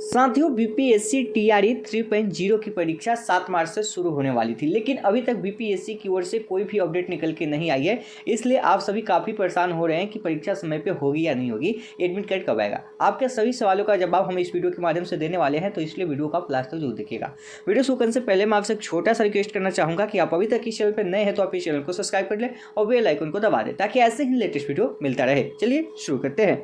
साथियों, BPSC TRE 3.0 की परीक्षा 7 मार्च से शुरू होने वाली थी, लेकिन अभी तक बीपीएससी की ओर से कोई भी अपडेट निकल के नहीं आई है। इसलिए आप सभी काफ़ी परेशान हो रहे हैं कि परीक्षा समय पे होगी या नहीं होगी, एडमिट कार्ड कब आएगा। आपके सभी सवालों का जवाब हम इस वीडियो के माध्यम से देने वाले हैं, तो इसलिए वीडियो को आप लास्ट तक जरूर देखिएगा। वीडियो शुरू करने से पहले मैं आपसे एक छोटा सा रिक्वेस्ट करना चाहूँगा कि आप अभी तक इस चैनल पर नए हैं तो आप इस चैनल को सब्सक्राइब कर लें और बेल आइकन को दबा दें, ताकि ऐसे ही लेटेस्ट वीडियो मिलता रहे। चलिए शुरू करते हैं।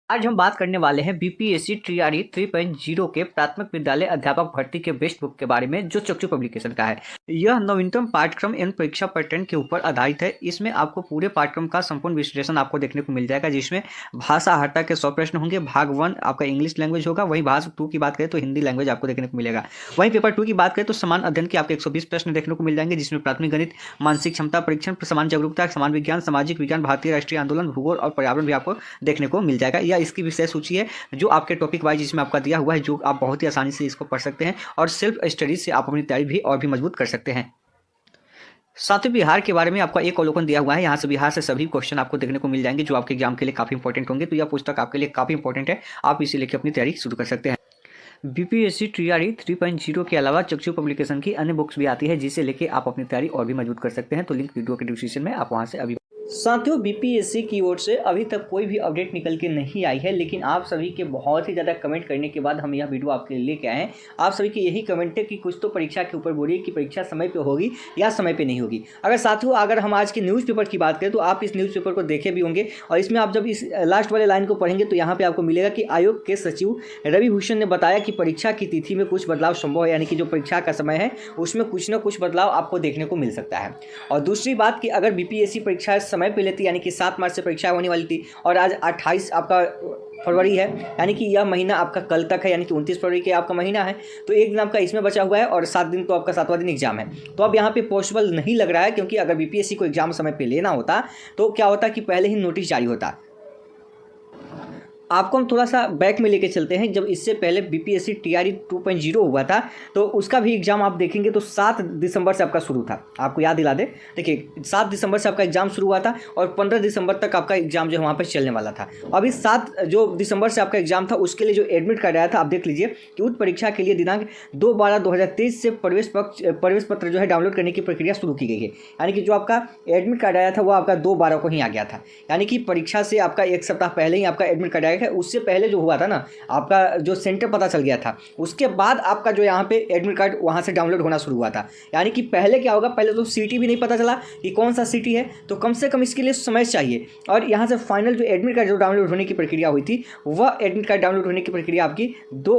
आज हम बात करने वाले हैं बीपीएससी टीआरई 3.0 के प्राथमिक विद्यालय अध्यापक भर्ती के बेस्ट बुक के बारे में, जो चक्षु पब्लिकेशन का है। यह नवीनतम पाठ्यक्रम एवं परीक्षा पैटर्न के ऊपर आधारित है। इसमें आपको पूरे पाठ्यक्रम का संपूर्ण विश्लेषण आपको देखने को मिल जाएगा, जिसमें भाषा हर्ता के 100 प्रश्न होंगे। भाग 1 आपका इंग्लिश लैंग्वेज होगा। वहीं भाग 2 की बात करें तो हिंदी लैंग्वेज आपको देखने को मिलेगा। वहीं पेपर 2 की बात करें तो समान अध्ययन के आपके 120 प्रश्न देखने को मिल जाएंगे, जिसमें प्राथमिक गणित, मानसिक क्षमता परीक्षण, समान जागरूकता, समान विज्ञान, सामाजिक विज्ञान, भारतीय राष्ट्रीय आंदोलन, भूगोल और पर्यावरण भी आपको देखने को मिल जाएगा। यह इसकी विषय सूची है जो आपके टॉपिक वाइज इसमें आपका दिया हुआ है, जो आप बहुत ही आसानी से इसको पढ़ सकते हैं और सेल्फ स्टडी से आप अपनी तैयारी भी और भी मजबूत कर सकते हैं। साथ ही बिहार के बारे में आपका एक अवलोकन दिया हुआ है। यहाँ से बिहार से सभी क्वेश्चन आपको देखने को मिल जाएंगे, जो आपके एग्जाम के लिए काफी इंपॉर्टेंट होंगे। तो यह पुस्तक आपके लिए काफी इंपॉर्टेंट है, आप इसे लेकर अपनी तैयारी शुरू कर सकते हैं। बीपीएससी टीआरई 3.0 के अलावा चक्षु पब्लिकेशन की अन्य बुक्स भी आती है, जिसे लेके आप अपनी तैयारी और भी मजबूत कर सकते हैं। तो लिंक वीडियो के डिस्क्रिप्शन में, आप वहां से अभी। साथियों, बीपीएससी की ओर से अभी तक कोई भी अपडेट निकल के नहीं आई है, लेकिन आप सभी के बहुत ही ज़्यादा कमेंट करने के बाद हम यह वीडियो आपके लिए लेके आए हैं। आप सभी के यही कमेंट है कि कुछ तो परीक्षा के ऊपर बोलिए कि परीक्षा समय पे होगी या समय पे नहीं होगी। अगर हम आज के न्यूज़पेपर की बात करें तो आप इस न्यूज़पेपर को देखे भी होंगे, और इसमें आप जब इस लास्ट वाले लाइन को पढ़ेंगे तो यहाँ पर आपको मिलेगा कि आयोग के सचिव रवि भूषण ने बताया कि परीक्षा की तिथि में कुछ बदलाव संभव है, यानी कि जो परीक्षा का समय है उसमें कुछ ना कुछ बदलाव आपको देखने को मिल सकता है। और दूसरी बात कि अगर बीपीएससी परीक्षा समय पे लेती, यानी कि 7 मार्च से परीक्षा होने वाली थी और आज 28 आपका फरवरी है, यानी कि यह महीना आपका कल तक है, यानी कि 29 फरवरी के आपका महीना है, तो एक दिन आपका इसमें बचा हुआ है और 7 दिन तो आपका 7वां दिन एग्जाम है। तो अब यहाँ पे पॉसिबल नहीं लग रहा है, क्योंकि अगर बीपीएससी को एग्जाम समय पे लेना होता तो क्या होता कि पहले ही नोटिस जारी होता। आपको हम थोड़ा सा बैक में लेके चलते हैं। जब इससे पहले बीपीएससी टीआरई 2.0 हुआ था तो उसका भी एग्जाम आप देखेंगे तो 7 दिसंबर से आपका शुरू था। आपको याद दिला दे, देखिए 7 दिसंबर से आपका एग्जाम शुरू हुआ था और 15 दिसंबर तक आपका एग्जाम जो है वहाँ पर चलने वाला था। अभी 7 जो दिसंबर से आपका एग्जाम था उसके लिए जो एडमिट कार्ड आया था, आप देख लीजिए कि उस परीक्षा के लिए दिनांक 2/12/2023 से प्रवेश पत्र जो है डाउनलोड करने की प्रक्रिया शुरू की गई है। यानी कि जो आपका एडमिट कार्ड आया था वो आपका 2/12 को ही आ गया था, यानी कि परीक्षा से आपका एक सप्ताह पहले ही आपका एडमिट कार्ड आया। उससे पहले जो हुआ था ना, आपका जो सेंटर पता चल गया था, उसके बाद आपका जो यहाँ पे एडमिट कार्ड वहाँ से डाउनलोड होना शुरू हुआ था। यानी कि पहले क्या होगा, पहले तो सिटी भी नहीं पता चला कि कौन सा सिटी है, तो कम से कम इसके लिए समय चाहिए। और यहाँ से फाइनल जो एडमिट कार्ड जो डाउनलोड होने की प्रक्रिया हुई थी, वह एडमिट कार्ड डाउनलोड होने की प्रक्रिया आपकी 2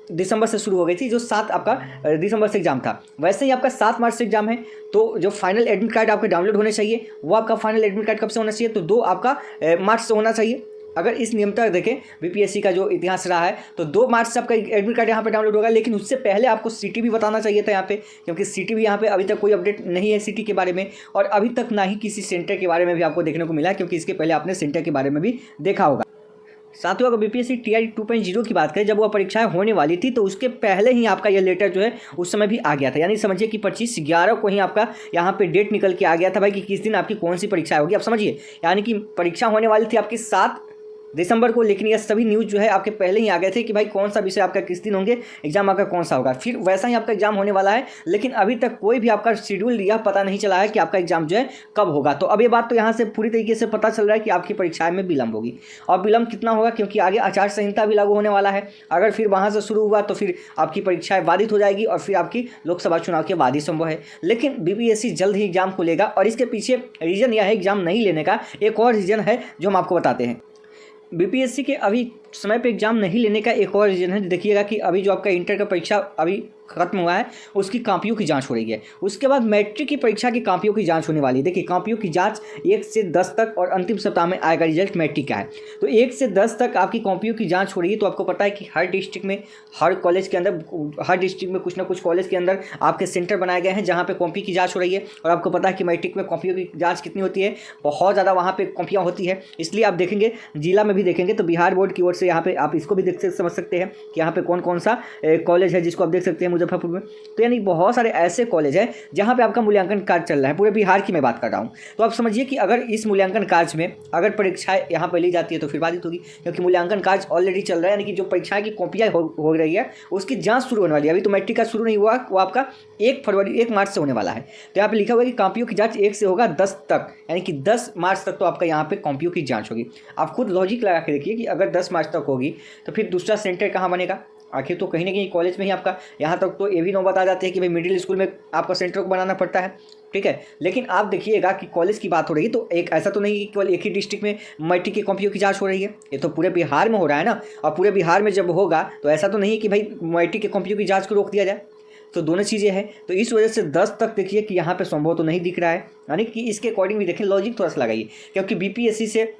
दिसंबर से शुरू हो गई थी, जो 7 आपका दिसंबर से एग्जाम था। वैसे ही आपका 7 मार्च से एग्जाम है, तो जो फाइनल एडमिट कार्ड आपके डाउनलोड होने चाहिए वो आपका फाइनल एडमिट कार्ड कब से होना चाहिए, तो 2 आपका मार्च से होना चाहिए। अगर इस नियम तक देखें बीपीएससी का जो इतिहास रहा है, तो 2 मार्च से आपका एडमिट कार्ड यहाँ पे डाउनलोड होगा। लेकिन उससे पहले आपको सिटी भी बताना चाहिए था यहाँ पे, क्योंकि सिटी भी यहाँ पे अभी तक कोई अपडेट नहीं है सिटी के बारे में, और अभी तक ना ही किसी सेंटर के बारे में भी आपको देखने को मिला है, क्योंकि इसके पहले आपने सेंटर के बारे में भी देखा होगा। साथियों, अगर बीपीएससी टीआरई 2.0 की बात करें, जब वह परीक्षाएं होने वाली थी तो उसके पहले ही आपका यह लेटर जो है उस समय भी आ गया था। यानी समझिए कि 25/11 को ही आपका यहाँ पे डेट निकल के आ गया था भाई, कि किस दिन आपकी कौन सी परीक्षा होगी। आप समझिए, यानी कि परीक्षा होने वाली थी आपकी 7 दिसंबर को, लेकिन यह सभी न्यूज़ जो है आपके पहले ही आ गए थे कि भाई कौन सा विषय आपका किस दिन होंगे, एग्जाम आपका कौन सा होगा। फिर वैसा ही आपका एग्जाम होने वाला है, लेकिन अभी तक कोई भी आपका शेड्यूल यह पता नहीं चला है कि आपका एग्जाम जो है कब होगा। तो अब ये बात तो यहाँ से पूरी तरीके से पता चल रहा है कि आपकी परीक्षाएं में विलंब होगी। और विलंब कितना होगा, क्योंकि आगे आचार संहिता भी लागू होने वाला है। अगर फिर वहाँ से शुरू हुआ तो फिर आपकी परीक्षाएं बाधित हो जाएगी और फिर आपकी लोकसभा चुनाव के बाद ही संभव है। लेकिन बीपीएससी जल्द ही एग्जाम को लेगा, और इसके पीछे रीजन यह है एग्जाम नहीं लेने का। एक और रीजन है जो हम आपको बताते हैं। बीपीएससी के अभी समय पे एग्जाम नहीं लेने का एक और रीजन है। देखिएगा कि अभी जो आपका इंटर का परीक्षा अभी खत्म हुआ है, उसकी कॉपियों की जांच हो रही है। उसके बाद मैट्रिक की परीक्षा की कॉपियों की जांच होने वाली है। देखिए, कॉपियों की जांच 1 से 10 तक, और अंतिम सप्ताह में आएगा रिजल्ट मैट्रिक का है। तो 1 से 10 तक आपकी कॉपियों की जांच हो रही है। तो आपको पता है कि हर डिस्ट्रिक्ट में, हर कॉलेज के अंदर, हर डिस्ट्रिक्ट में कुछ ना कुछ कॉलेज के अंदर आपके सेंटर बनाए गए हैं जहाँ पे कॉपी की जाँच हो रही है। और आपको पता है कि मैट्रिक में कॉपियों की जाँच कितनी होती है, बहुत ज़्यादा वहाँ पर कॉपियाँ होती है। इसलिए आप देखेंगे, जिला में भी देखेंगे तो बिहार बोर्ड की ओर से यहाँ पे आप इसको भी देख समझ सकते हैं कि यहाँ पे कौन कौन सा कॉलेज है जिसको आप देख सकते हैं। मुजफ्फरपुर में। तो यानी बहुत सारे ऐसे कॉलेज हैं जहाँ पे आपका मूल्यांकन कार्य चल रहा है, पूरे बिहार की मैं बात कर रहा हूँ। तो आप समझिए कि अगर इस मूल्यांकन कार्य में अगर परीक्षाएं यहाँ पर ली जाती है तो फिर बाधित होगी, क्योंकि मूल्यांकन कार्य ऑलरेडी चल रहा है, यानी कि जो परीक्षाएं की कॉपियाँ हो रही है उसकी जाँच शुरू होने वाली है। अभी तो मैट्रिक का शुरू नहीं हुआ, वो आपका 1 मार्च से होने वाला है। तो यहाँ पे लिखा हुआ है कि कॉपियों की जाँच 1 से होगा 10 तक, यानी कि 10 मार्च तक तो आपका यहाँ पे कॉपियों की जाँच होगी। आप खुद लॉजिक लगा के देखिए कि अगर 10 मार्च तक होगी तो फिर दूसरा सेंटर कहाँ बनेगा? आखिर तो कहीं ना कहीं कॉलेज में ही आपका। यहाँ तक तो ये भी नौबत आ जाती है कि भाई मिडिल स्कूल में आपका सेंटर को बनाना पड़ता है, ठीक है। लेकिन आप देखिएगा कि कॉलेज की बात हो रही है तो एक ऐसा तो नहीं कि केवल एक ही डिस्ट्रिक्ट में मैट्रिक की कॉपियों की जांच हो रही है, ये तो पूरे बिहार में हो रहा है ना। और पूरे बिहार में जब होगा तो ऐसा तो नहीं है कि भाई मैट्रिक की कॉपियों की जाँच को रोक दिया जाए। तो दोनों चीज़ें हैं, तो इस वजह से 10 तक देखिए कि यहाँ पे संभव तो नहीं दिख रहा है, यानी कि इसके अकॉर्डिंग भी देखें, लॉजिक थोड़ा सा लगाइए, क्योंकि बीपीएससी से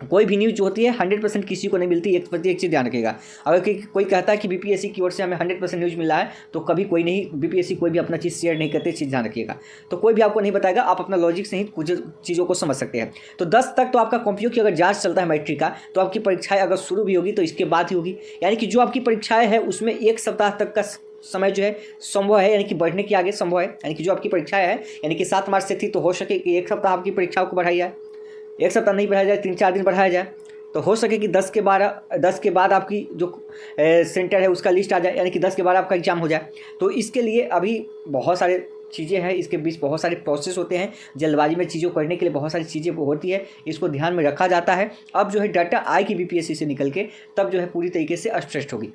कोई भी न्यूज़ जो होती है 100% किसी को नहीं मिलती। एक चीज़ ध्यान रखिएगा, अगर कोई कहता है कि बीपीएससी की ओर से हमें 100% न्यूज़ मिल रहा है तो कभी कोई नहीं, बीपीएससी कोई भी अपना चीज़ शेयर नहीं करते, चीज़ ध्यान रखिएगा। तो कोई भी आपको नहीं बताएगा, आप अपना लॉजिक से ही कुछ चीज़ों को समझ सकते हैं। तो 10 तक तो आपका कॉपियों की अगर जाँच चलता है मैट्रिक का, तो आपकी परीक्षाएँ अगर शुरू भी होगी तो इसके बाद ही होगी, यानी कि जो आपकी परीक्षाएँ हैं उसमें 1 सप्ताह तक का समय जो है संभव है, यानी कि बढ़ने के आगे संभव है। यानी कि जो आपकी परीक्षाएँ हैं, यानी कि 7 मार्च से थी तो हो सके कि 1 सप्ताह आपकी परीक्षाओं को बढ़ाई जाए, 1 सप्ताह नहीं बढ़ाया जाए, 3-4 दिन बढ़ाया जाए, तो हो सके कि 10 के बाद आपकी जो सेंटर है उसका लिस्ट आ जाए, यानी कि 10 के बाद आपका एग्जाम हो जाए। तो इसके लिए अभी बहुत सारे चीज़ें हैं, इसके बीच बहुत सारे प्रोसेस होते हैं, जल्दबाजी में चीज़ों करने के लिए बहुत सारी चीज़ें होती है, इसको ध्यान में रखा जाता है। अब जो है डाटा आएगी बीपीएससी से निकल के, तब जो है पूरी तरीके से स्पष्ट होगी।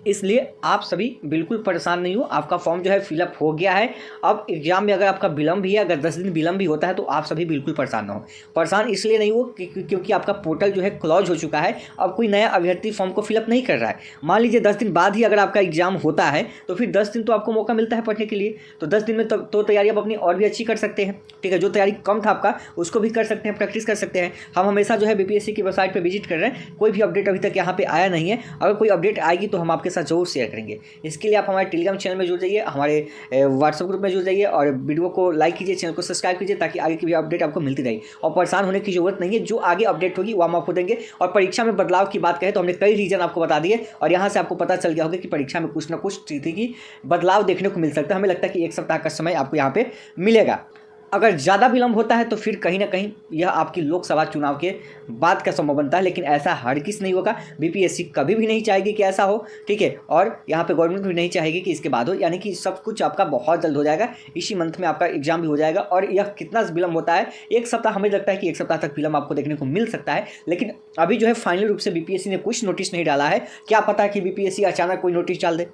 इसलिए आप सभी बिल्कुल परेशान नहीं हो, आपका फॉर्म जो है फिलअप हो गया है। अब एग्जाम में अगर आपका विलम्ब भी है, अगर 10 दिन विलम्ब भी होता है तो आप सभी बिल्कुल परेशान ना हो। परेशान इसलिए नहीं हो क्योंकि आपका पोर्टल जो है क्लोज हो चुका है, अब कोई नया अभ्यर्थी फॉर्म को फिलअप नहीं कर रहा है। मान लीजिए 10 दिन बाद ही अगर आपका एग्जाम होता है तो फिर 10 दिन तो आपको मौका मिलता है पढ़ने के लिए, तो 10 दिन में तो तैयारी आप अपनी और भी अच्छी कर सकते हैं, ठीक है। जो तैयारी कम था आपका उसको भी कर सकते हैं, प्रैक्टिस कर सकते हैं। हम हमेशा जो है बीपीएससी की वेबसाइट पर विजिट कर रहे हैं, कोई भी अपडेट अभी तक यहाँ पे आया नहीं है। अगर कोई अपडेट आएगी तो हम आपके साथ जरूर शेयर करेंगे। इसके लिए आप हमारे टेलीग्राम चैनल में जुड़ जाइए, हमारे व्हाट्सएप ग्रुप में जुड़ जाइए और वीडियो को लाइक कीजिए, चैनल को सब्सक्राइब कीजिए, ताकि आगे की भी अपडेट आपको मिलती रहे। और परेशान होने की जरूरत नहीं है, जो आगे अपडेट होगी वो हम आपको देंगे। और परीक्षा में बदलाव की बात करें तो हमने कई रीजन आपको बता दिए, और यहाँ से आपको पता चल गया होगा कि परीक्षा में कुछ ना कुछ स्थिति की बदलाव देखने को मिल सकता है। हमें लगता है कि 1 सप्ताह का समय आपको यहाँ पे मिलेगा। अगर ज़्यादा विलम्ब होता है तो फिर कहीं ना कहीं यह आपकी लोकसभा चुनाव के बाद का संभव बनता है, लेकिन ऐसा हर किस नहीं होगा। बीपीएससी कभी भी नहीं चाहेगी कि ऐसा हो, ठीक है। और यहाँ पे गवर्नमेंट भी नहीं चाहेगी कि इसके बाद हो, यानी कि सब कुछ आपका बहुत जल्द हो जाएगा। इसी मंथ में आपका एग्जाम भी हो जाएगा। और यह कितना विलम्ब होता है, 1 सप्ताह, हमें लगता है कि 1 सप्ताह तक विलम्ब आपको देखने को मिल सकता है। लेकिन अभी जो है फाइनल रूप से बीपीएससी ने कुछ नोटिस नहीं डाला है। क्या पता कि बीपीएससी अचानक कोई नोटिस डाल दे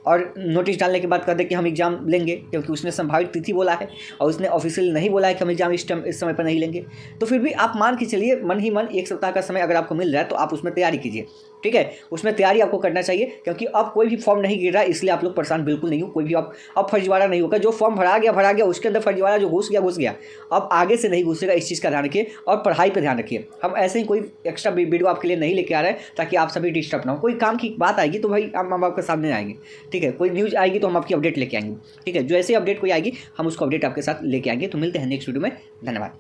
और नोटिस डालने के बाद कह दे कि हम एग्ज़ाम लेंगे, क्योंकि उसने संभावित तिथि बोला है और उसने ऑफिशियल नहीं बोला है कि हम एग्ज़ाम इस समय पर नहीं लेंगे। तो फिर भी आप मान के चलिए, मन ही मन 1 सप्ताह का समय अगर आपको मिल रहा है तो आप उसमें तैयारी कीजिए, ठीक है। उसमें तैयारी आपको करना चाहिए, क्योंकि अब कोई भी फॉर्म नहीं गिर रहा है, इसलिए आप लोग परेशान बिल्कुल नहीं हो। कोई भी अब फर्जीवाड़ा नहीं होगा। जो फॉर्म भरा गया, उसके अंदर फर्जीवाड़ा जो घुस गया, अब आगे से नहीं घुसेगा। इस चीज़ का ध्यान रखिए और पढ़ाई पर ध्यान रखिए। हम ऐसे ही कोई एक्स्ट्रा वीडियो आपके लिए नहीं लेके आ रहे हैं ताकि आप सभी डिस्टर्ब ना हो। कोई काम की बात आएगी तो भाई हम आपके सामने आएंगे, ठीक है। कोई न्यूज़ आएगी तो हम आपकी अपडेट लेके आएंगे, ठीक है। जो ऐसे अपडेट कोई आएगी हम उसको अपडेट आपके साथ लेके आएंगे। तो मिलते हैं नेक्स्ट वीडियो में, धन्यवाद।